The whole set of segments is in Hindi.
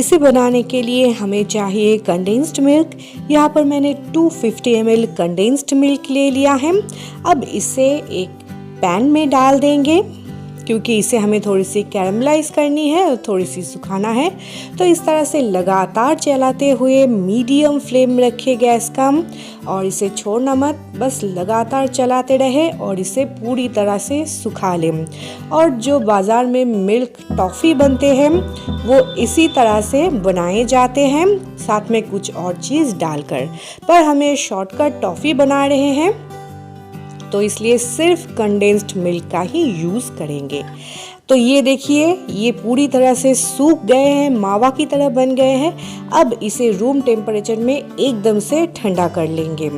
इसे बनाने के लिए हमें चाहिए कंडेंस्ड मिल्क। यहाँ पर मैंने 250 ml कंडेंस्ड मिल्क ले लिया है। अब इसे एक पैन में डाल देंगे, क्योंकि इसे हमें थोड़ी सी कैरमलाइज करनी है और थोड़ी सी सुखाना है। तो इस तरह से लगातार चलाते हुए मीडियम फ्लेम में रखिए गैस का, और इसे छोड़ना मत, बस लगातार चलाते रहे और इसे पूरी तरह से सुखा लें। और जो बाज़ार में मिल्क टॉफ़ी बनते हैं वो इसी तरह से बनाए जाते हैं, साथ में कुछ और चीज़ डालकर, पर हमें शॉर्टकट टॉफ़ी बना रहे हैं तो इसलिए सिर्फ कंडेंस्ड मिल्क का ही यूज़ करेंगे। तो ये देखिए, ये पूरी तरह से सूख गए हैं, मावा की तरह बन गए हैं। अब इसे रूम टेम्परेचर में एकदम से ठंडा कर लेंगे।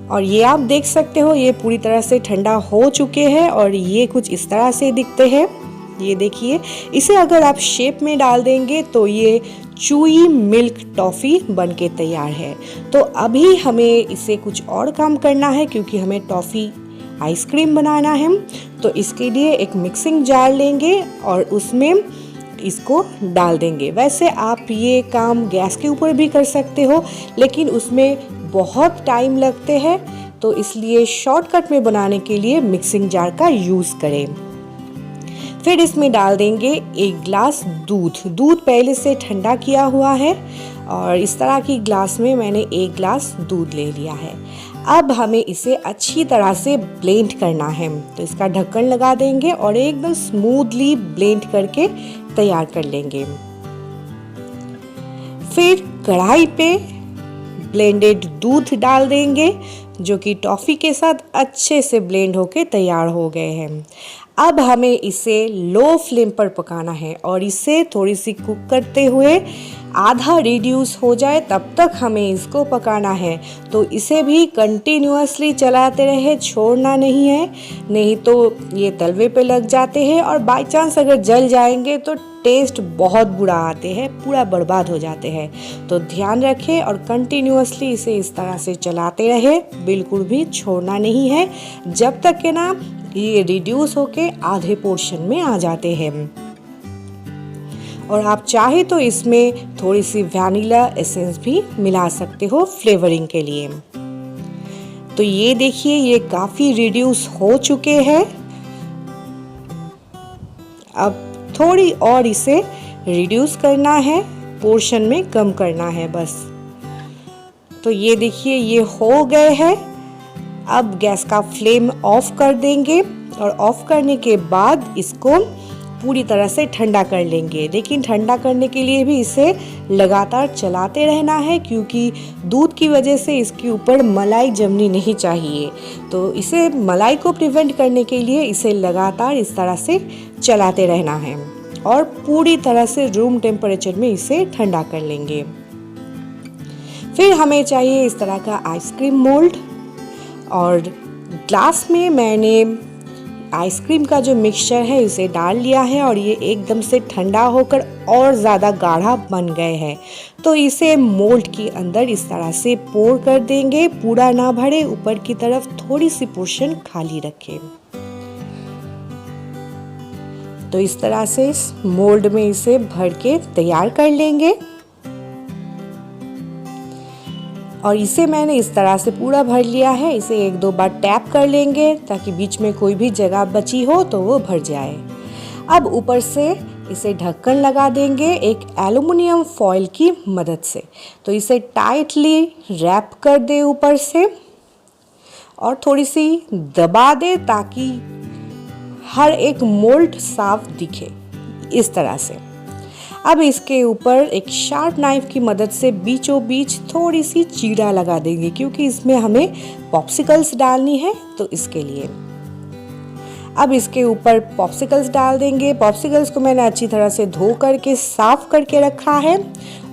और ये आप देख सकते हो, ये पूरी तरह से ठंडा हो चुके हैं और ये कुछ इस तरह से दिखते हैं। ये देखिए, इसे अगर आप शेप में डाल देंगे तो ये चूई मिल्क टॉफ़ी बनके तैयार है। तो अभी हमें इसे कुछ और काम करना है, क्योंकि हमें टॉफ़ी आइसक्रीम बनाना है। तो इसके लिए एक मिक्सिंग जार लेंगे और उसमें इसको डाल देंगे। वैसे आप ये काम गैस के ऊपर भी कर सकते हो, लेकिन उसमें बहुत टाइम लगते हैं, तो इसलिए शॉर्टकट में बनाने के लिए मिक्सिंग जार का यूज़ करें। फिर इसमें डाल देंगे 1 ग्लास दूध पहले से ठंडा किया हुआ है, और इस तरह की ग्लास में मैंने 1 ग्लास दूध ले लिया है। अब हमें इसे अच्छी तरह से ब्लेंड करना है। तो इसका ढक्कन लगा देंगे और एकदम स्मूथली ब्लेंड करके तैयार कर लेंगे। फिर कढ़ाई पे ब्लेंडेड दूध डाल देंगे, जो कि टॉफ़ी के साथ अच्छे से ब्लेंड होके तैयार हो गए हैं। अब हमें इसे लो फ्लेम पर पकाना है और इसे थोड़ी सी कुक करते हुए आधा रिड्यूस हो जाए तब तक हमें इसको पकाना है। तो इसे भी कंटिन्यूअसली चलाते रहे, छोड़ना नहीं है, नहीं तो ये तलवे पे लग जाते हैं और बाय चांस अगर जल जाएंगे तो टेस्ट बहुत बुरा आते हैं, पूरा बर्बाद हो जाते हैं। तो ध्यान रखें और कंटिन्यूअसली इसे इस तरह से चलाते रहे, बिल्कुल भी छोड़ना नहीं है, जब तक के ना ये रिड्यूस होके आधे पोर्शन में आ जाते हैं। और आप चाहे तो इसमें थोड़ी सी वैनिला एसेंस भी मिला सकते हो फ्लेवरिंग के लिए। तो ये देखिए, ये काफ़ी रिड्यूस हो चुके हैं। अब थोड़ी और इसे रिड्यूस करना है, पोर्शन में कम करना है बस। तो ये देखिए, ये हो गए हैं। अब गैस का फ्लेम ऑफ कर देंगे और ऑफ करने के बाद इसको पूरी तरह से ठंडा कर लेंगे। लेकिन ठंडा करने के लिए भी इसे लगातार चलाते रहना है, क्योंकि दूध की वजह से इसके ऊपर मलाई जमनी नहीं चाहिए। तो इसे मलाई को प्रिवेंट करने के लिए इसे लगातार इस तरह से चलाते रहना है और पूरी तरह से रूम टेम्परेचर में इसे ठंडा कर लेंगे। फिर हमें चाहिए इस तरह का आइसक्रीम मोल्ड, और ग्लास में मैंने आइसक्रीम का जो मिक्सचर है इसे डाल लिया है और ये एकदम से ठंडा होकर और ज़्यादा गाढ़ा बन गए हैं। तो इसे मोल्ड के अंदर इस तरह से पोर कर देंगे, पूरा ना भरे, ऊपर की तरफ थोड़ी सी पोर्शन खाली रखें। तो इस तरह से इस मोल्ड में इसे भर के तैयार कर लेंगे। और इसे मैंने इस तरह से पूरा भर लिया है। इसे 1-2 बार टैप कर लेंगे ताकि बीच में कोई भी जगह बची हो तो वो भर जाए। अब ऊपर से इसे ढक्कन लगा देंगे एक एल्युमिनियम फॉयल की मदद से। तो इसे टाइटली रैप कर दे ऊपर से और थोड़ी सी दबा दे ताकि हर एक मोल्ड साफ दिखे, इस तरह से। अब इसके ऊपर एक शार्प नाइफ की मदद से बीचों बीच थोड़ी सी चीरा लगा देंगे, क्योंकि इसमें हमें पॉप्सिकल्स डालनी है, तो इसके लिए। अब इसके ऊपर पॉप्सिकल्स डाल देंगे। पॉप्सिकल्स को मैंने अच्छी तरह से धो करके साफ करके रखा है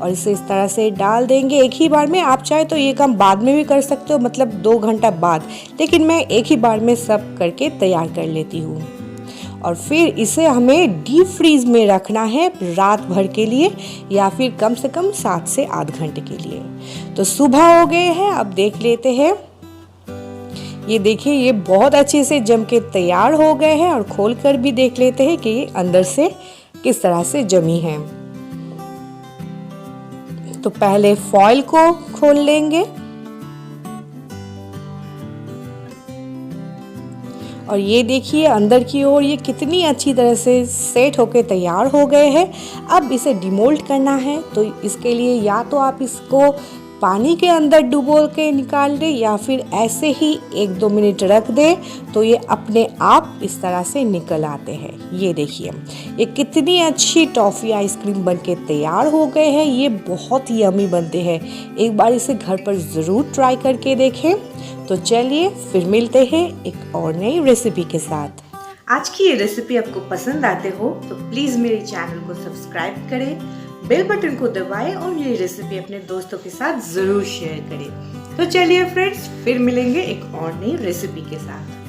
और इसे इस तरह से डाल देंगे एक ही बार में। आप चाहे तो ये काम बाद में भी कर सकते हो, मतलब 2 घंटा बाद, लेकिन मैं एक ही बार में सब करके तैयार कर लेती हूँ। और फिर इसे हमें डीप फ्रीज में रखना है रात भर के लिए, या फिर कम से कम 7 से 8 घंटे के लिए। तो सुबह हो गए हैं, अब देख लेते हैं। ये देखिए, ये बहुत अच्छे से जम के तैयार हो गए हैं और खोल कर भी देख लेते हैं कि ये अंदर से किस तरह से जमी है। तो पहले फॉइल को खोल लेंगे और ये देखिए अंदर की ओर ये कितनी अच्छी तरह से सेट होके तैयार हो गए हैं। अब इसे डिमोल्ड करना है, तो इसके लिए या तो आप इसको पानी के अंदर डुबो के निकाल दें या फिर ऐसे ही 1-2 मिनट रख दें, तो ये अपने आप इस तरह से निकल आते हैं। ये देखिए ये कितनी अच्छी टॉफ़ी आइसक्रीम बनके तैयार हो गए हैं। ये बहुत ही यम्मी बनते हैं, एक बार इसे घर पर ज़रूर ट्राई करके देखें। तो चलिए फिर मिलते हैं एक और नई रेसिपी के साथ। आज की ये रेसिपी आपको पसंद आते हो तो प्लीज़ मेरे चैनल को सब्सक्राइब करें, बेल बटन को दबाएं और ये रेसिपी अपने दोस्तों के साथ ज़रूर शेयर करें। तो चलिए फ्रेंड्स फिर मिलेंगे एक और नई रेसिपी के साथ।